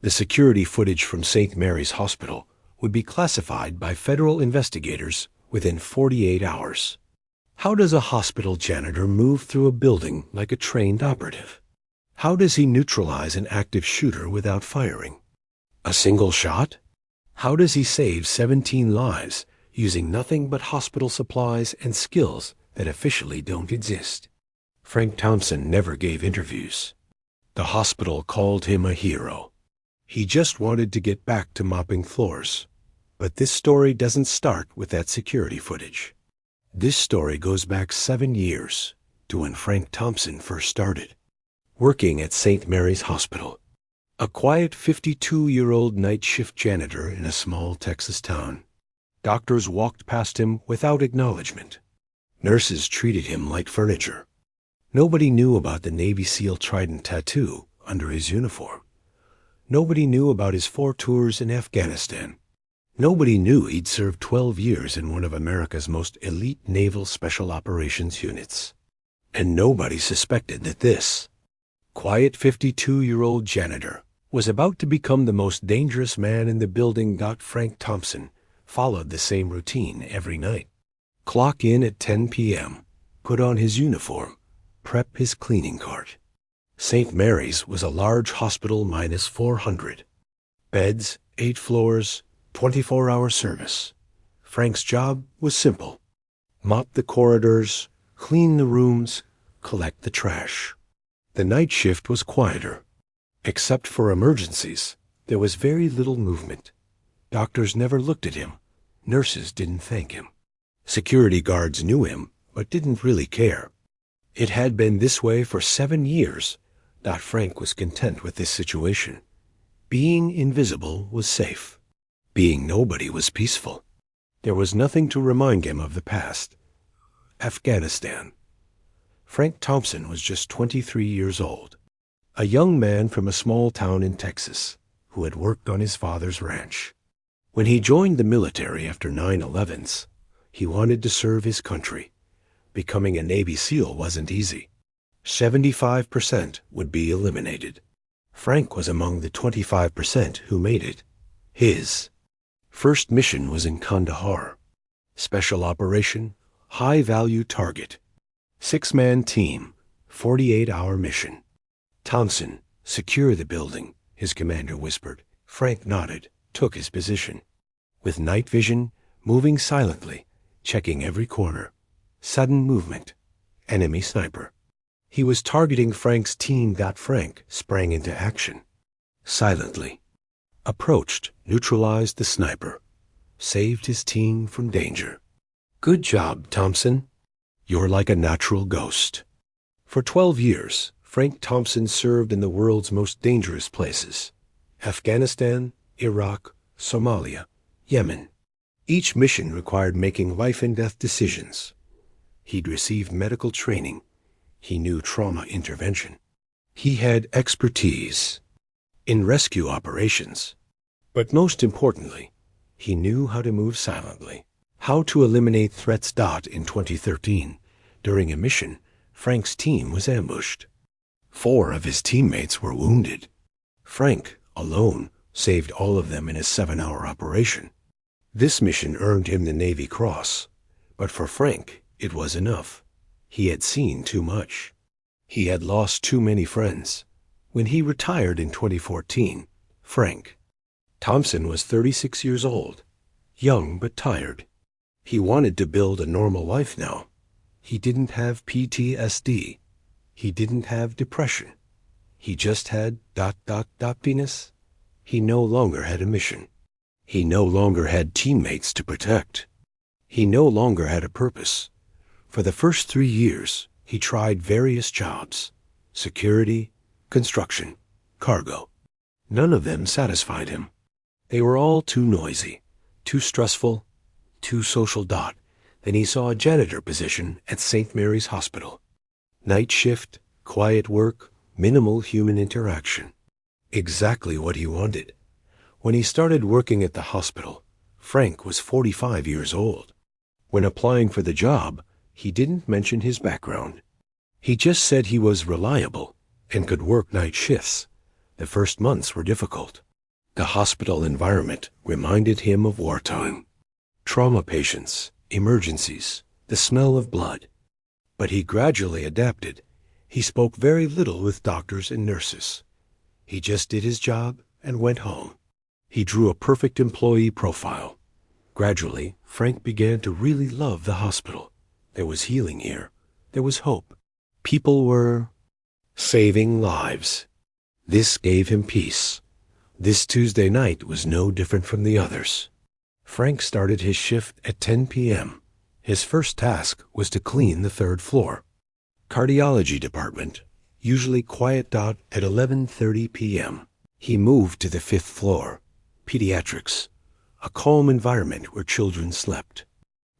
The security footage from St. Mary's Hospital would be classified by federal investigators within 48 hours. How does a hospital janitor move through a building like a trained operative? How does he neutralize an active shooter without firing? A single shot? How does he save 17 lives using nothing but hospital supplies and skills that officially don't exist? Frank Thompson never gave interviews. The hospital called him a hero. He just wanted to get back to mopping floors. But this story doesn't start with that security footage. This story goes back 7 years to when Frank Thompson first started, working at St. Mary's Hospital, a quiet 52-year-old night shift janitor in a small Texas town. Doctors walked past him without acknowledgment. Nurses treated him like furniture. Nobody knew about the Navy SEAL Trident tattoo under his uniform. Nobody knew about his 4 tours in Afghanistan. Nobody knew he'd served 12 years in one of America's most elite naval special operations units. And nobody suspected that this quiet 52-year-old janitor was about to become the most dangerous man in the building. Frank Thompson followed the same routine every night. Clock in at 10 p.m., put on his uniform, prep his cleaning cart. St. Mary's was a large hospital minus 400 beds, 8 floors, 24-hour service. Frank's job was simple: mop the corridors, clean the rooms, collect the trash. The night shift was quieter. Except for emergencies, there was very little movement. Doctors never looked at him. Nurses didn't thank him. Security guards knew him, but didn't really care. It had been this way for 7 years. Frank was content with this situation. Being invisible was safe. Being nobody was peaceful. There was nothing to remind him of the past. Afghanistan. Frank Thompson was just 23 years old, a young man from a small town in Texas who had worked on his father's ranch. When he joined the military after 9/11s, he wanted to serve his country. Becoming a Navy SEAL wasn't easy. 75% would be eliminated. Frank was among the 25% who made it. His first mission was in Kandahar. Special operation, high-value target. 6-man team, 48-hour mission. Thompson, secure the building, his commander whispered. Frank nodded, took his position. With night vision, moving silently, checking every corner. Sudden movement. Enemy sniper. He was targeting Frank's team. Frank sprang into action. Silently. Approached, neutralized the sniper. Saved his team from danger. Good job, Thompson. You're like a natural ghost. For 12 years, Frank Thompson served in the world's most dangerous places: Afghanistan, Iraq, Somalia, Yemen. Each mission required making life-and-death decisions. He'd received medical training. He knew trauma intervention. He had expertise in rescue operations. But most importantly, he knew how to move silently, how to eliminate threats. In 2013, during a mission, Frank's team was ambushed. 4 of his teammates were wounded. Frank, alone, saved all of them in a 7-hour operation. This mission earned him the Navy Cross, but for Frank, it was enough. He had seen too much. He had lost too many friends. When he retired in 2014, Frank Thompson was 36 years old, young but tired. He wanted to build a normal life now. He didn't have PTSD. He didn't have depression. He just had ... happiness. He no longer had a mission. He no longer had teammates to protect. He no longer had a purpose. For the first 3 years, he tried various jobs: security, construction, cargo. None of them satisfied him. They were all too noisy, too stressful, too social. Then he saw a janitor position at St. Mary's Hospital. Night shift, quiet work, minimal human interaction. Exactly what he wanted. When he started working at the hospital, Frank was 45 years old. When applying for the job, he didn't mention his background. He just said he was reliable and could work night shifts. The first months were difficult. The hospital environment reminded him of wartime. Trauma patients, emergencies, the smell of blood. But he gradually adapted. He spoke very little with doctors and nurses. He just did his job and went home. He drew a perfect employee profile. Gradually, Frank began to really love the hospital. There was healing here. There was hope. People were saving lives. This gave him peace. This Tuesday night was no different from the others. Frank started his shift at 10 p.m. His first task was to clean the third floor. Cardiology department, usually quiet at 11:30 p.m. He moved to the fifth floor. Pediatrics, a calm environment where children slept.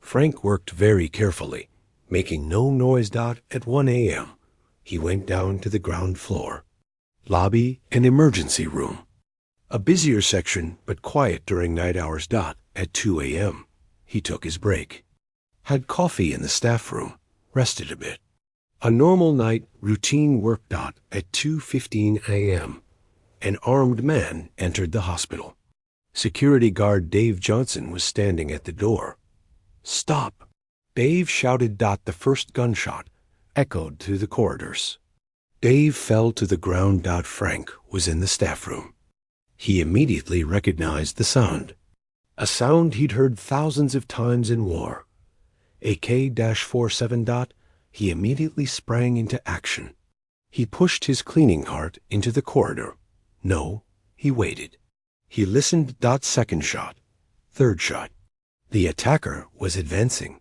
Frank worked very carefully, making no noise. At 1 a.m., he went down to the ground floor. Lobby and emergency room. A busier section, but quiet during night hours. At 2 a.m., he took his break. Had coffee in the staff room, rested a bit. A normal night routine work. At 2:15 a.m., an armed man entered the hospital. Security guard Dave Johnson was standing at the door. "Stop!" Dave shouted. The first gunshot echoed through the corridors. Dave fell to the ground. Frank was in the staff room. He immediately recognized the sound. A sound he'd heard thousands of times in war. AK-47. He immediately sprang into action. He pushed his cleaning cart into the corridor. No, he waited. He listened. Second shot. Third shot. The attacker was advancing.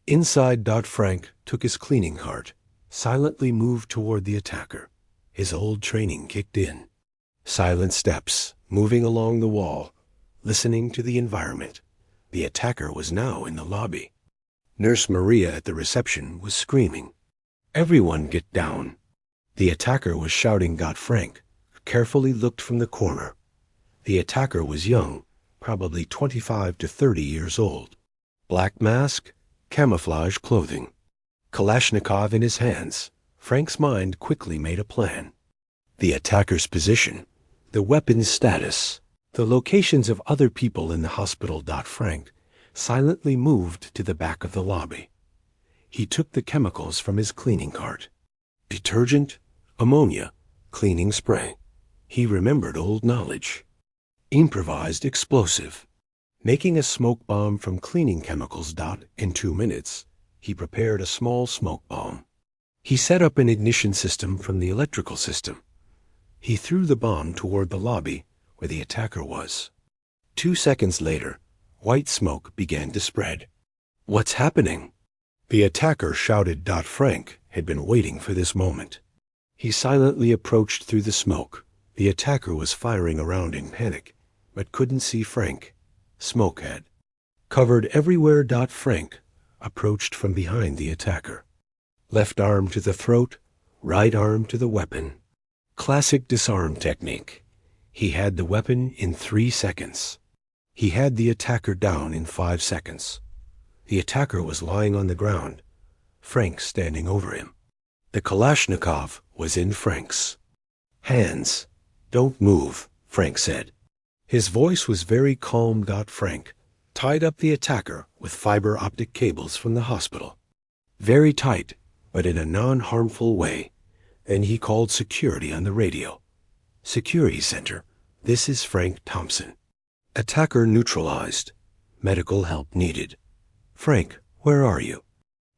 Inside. Frank took his cleaning cart, silently moved toward the attacker. His old training kicked in. Silent steps, moving along the wall, listening to the environment. The attacker was now in the lobby. Nurse Maria at the reception was screaming, "Everyone get down." The attacker was shouting. Frank carefully looked from the corner. The attacker was young, probably 25 to 30 years old. Black mask, camouflage clothing. Kalashnikov in his hands. Frank's mind quickly made a plan. The attacker's position, the weapon's status, the locations of other people in the hospital. Frank silently moved to the back of the lobby. He took the chemicals from his cleaning cart. Detergent, ammonia, cleaning spray. He remembered old knowledge. Improvised explosive. Making a smoke bomb from cleaning chemicals. In 2 minutes, he prepared a small smoke bomb. He set up an ignition system from the electrical system. He threw the bomb toward the lobby where the attacker was. 2 seconds later, white smoke began to spread. "What's happening?" The attacker shouted. Frank had been waiting for this moment. He silently approached through the smoke. The attacker was firing around in panic, but couldn't see Frank. Smoke had covered everywhere. Frank approached from behind the attacker. Left arm to the throat, right arm to the weapon. Classic disarm technique. He had the weapon in 3 seconds. He had the attacker down in 5 seconds. The attacker was lying on the ground, Frank standing over him. The Kalashnikov was in Frank's hands. "Don't move," Frank said. His voice was very calm. Frank tied up the attacker with fiber optic cables from the hospital. Very tight, but in a non-harmful way. Then he called security on the radio. "Security center, this is Frank Thompson. Attacker neutralized. Medical help needed. Frank, where are you?"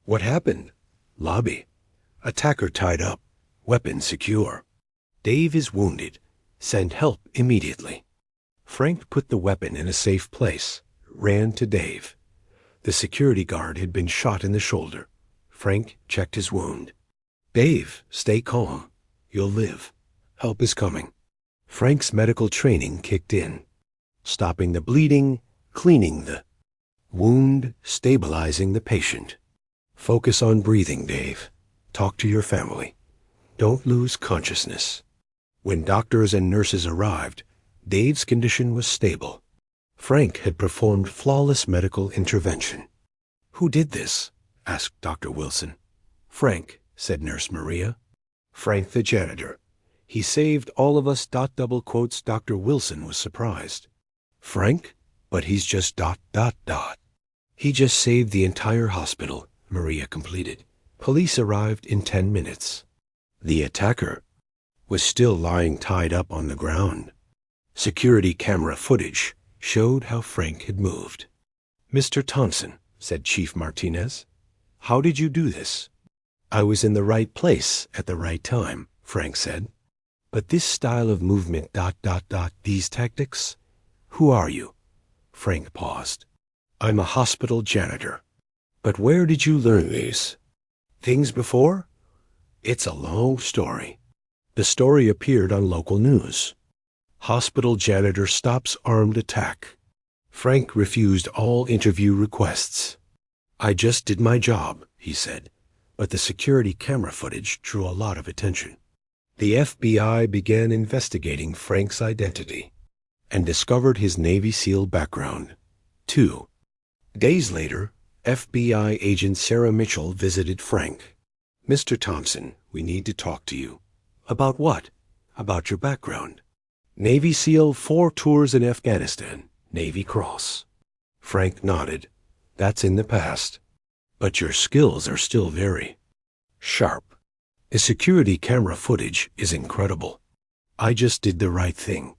"What happened?" "Lobby. Attacker tied up. Weapon secure. Dave is wounded. Send help immediately." Frank put the weapon in a safe place, ran to Dave. The security guard had been shot in the shoulder. Frank checked his wound. "Dave, stay calm. You'll live. Help is coming." Frank's medical training kicked in. Stopping the bleeding, cleaning the wound, stabilizing the patient. "Focus on breathing, Dave. Talk to your family. Don't lose consciousness." When doctors and nurses arrived, Dave's condition was stable. Frank had performed flawless medical intervention. "Who did this?" asked Dr. Wilson. "Frank," said Nurse Maria. "Frank the janitor. He saved all of us. Double quotes. Dr. Wilson was surprised. Frank? But he's just ... He just saved the entire hospital, Maria completed. Police arrived in 10 minutes. The attacker was still lying tied up on the ground. Security camera footage showed how Frank had moved. Mr. Thompson, said Chief Martinez, how did you do this? I was in the right place at the right time, Frank said. But this style of movement ... these tactics? Who are you? Frank paused. I'm a hospital janitor. But where did you learn these things before? It's a long story. The story appeared on local news. Hospital janitor stops armed attack. Frank refused all interview requests. I just did my job, he said, but the security camera footage drew a lot of attention. The FBI began investigating Frank's identity and discovered his Navy SEAL background. 2 days later, FBI agent Sarah Mitchell visited Frank. Mr. Thompson, we need to talk to you. About what? About your background. Navy SEAL, 4 tours in Afghanistan, Navy Cross. Frank nodded. That's in the past. But your skills are still very sharp. The security camera footage is incredible. I just did the right thing.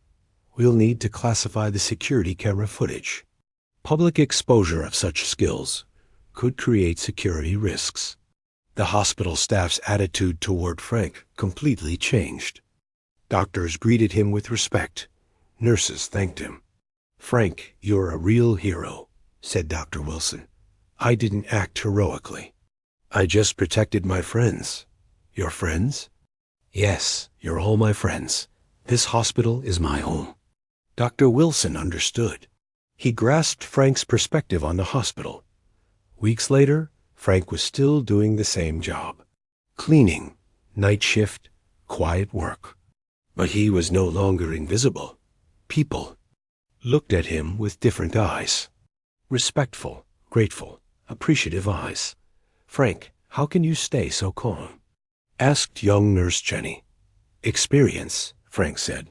We'll need to classify the security camera footage. Public exposure of such skills could create security risks. The hospital staff's attitude toward Frank completely changed. Doctors greeted him with respect. Nurses thanked him. Frank, you're a real hero, said Dr. Wilson. I didn't act heroically. I just protected my friends. Your friends? Yes, you're all my friends. This hospital is my home. Dr. Wilson understood. He grasped Frank's perspective on the hospital. Weeks later, Frank was still doing the same job. Cleaning, night shift, quiet work. But he was no longer invisible. People looked at him with different eyes. Respectful, grateful, appreciative eyes. Frank, how can you stay so calm? Asked young nurse Jenny. Experience, Frank said.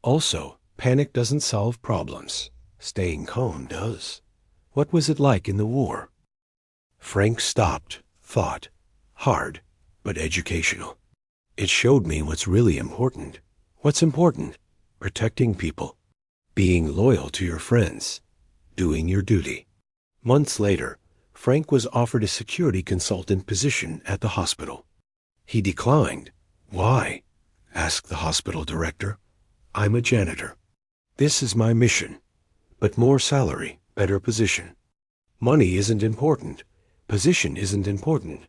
Also, panic doesn't solve problems. Staying calm does. What was it like in the war? Frank stopped, thought. Hard, but educational. It showed me what's really important. What's important? Protecting people. Being loyal to your friends. Doing your duty. Months later, Frank was offered a security consultant position at the hospital. He declined. Why? Asked the hospital director. I'm a janitor. This is my mission. But more salary, better position. Money isn't important. Position isn't important.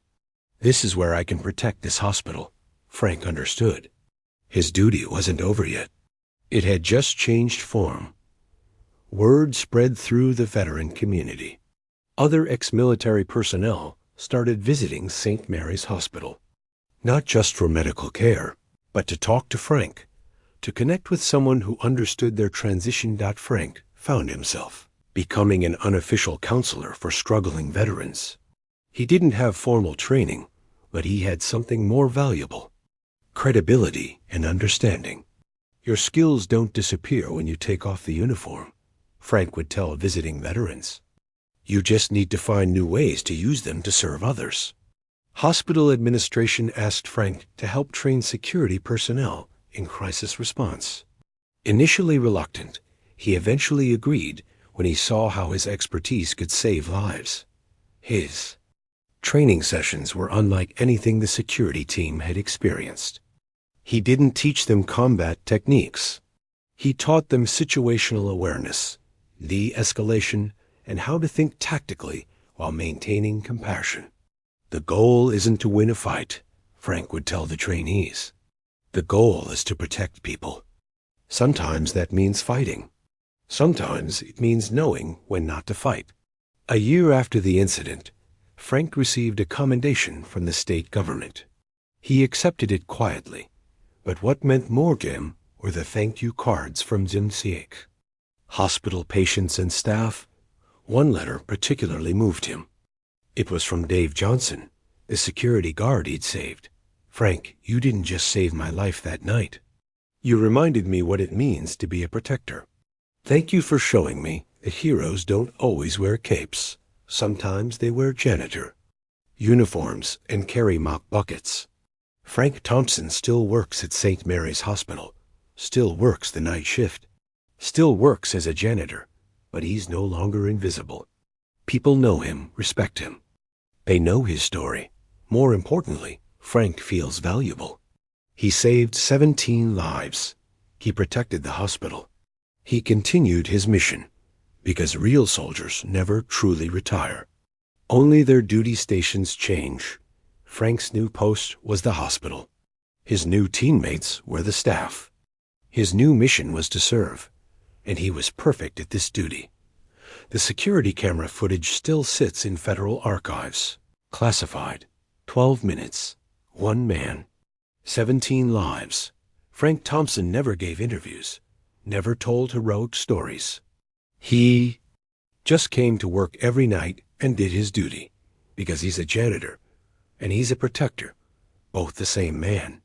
This is where I can protect this hospital. Frank understood. His duty wasn't over yet. It had just changed form. Word spread through the veteran community. Other ex-military personnel started visiting St. Mary's Hospital. Not just for medical care, but to talk to Frank, to connect with someone who understood their transition. Frank found himself becoming an unofficial counselor for struggling veterans. He didn't have formal training, but he had something more valuable: credibility and understanding. Your skills don't disappear when you take off the uniform, Frank would tell visiting veterans. You just need to find new ways to use them to serve others. Hospital administration asked Frank to help train security personnel in crisis response. Initially reluctant, he eventually agreed when he saw how his expertise could save lives. His training sessions were unlike anything the security team had experienced. He didn't teach them combat techniques. He taught them situational awareness, de-escalation, and how to think tactically while maintaining compassion. The goal isn't to win a fight, Frank would tell the trainees. The goal is to protect people. Sometimes that means fighting. Sometimes it means knowing when not to fight. A year after the incident, Frank received a commendation from the state government. He accepted it quietly, but what meant more to him were the thank you cards from Zimsiek. Hospital patients and staff. One letter particularly moved him. It was from Dave Johnson, the security guard he'd saved. Frank, you didn't just save my life that night. You reminded me what it means to be a protector. Thank you for showing me that heroes don't always wear capes. Sometimes they wear janitor uniforms and carry mop buckets. Frank Thompson still works at St. Mary's Hospital, still works the night shift, still works as a janitor, but he's no longer invisible. People know him, respect him. They know his story. More importantly, Frank feels valuable. He saved 17 lives. He protected the hospital. He continued his mission, because real soldiers never truly retire. Only their duty stations change. Frank's new post was the hospital. His new teammates were the staff. His new mission was to serve, and he was perfect at this duty. The security camera footage still sits in federal archives. Classified. 12 minutes. 1 man. 17 lives. Frank Thompson never gave interviews, never told heroic stories. He just came to work every night and did his duty, because he's a janitor and he's a protector, both the same man.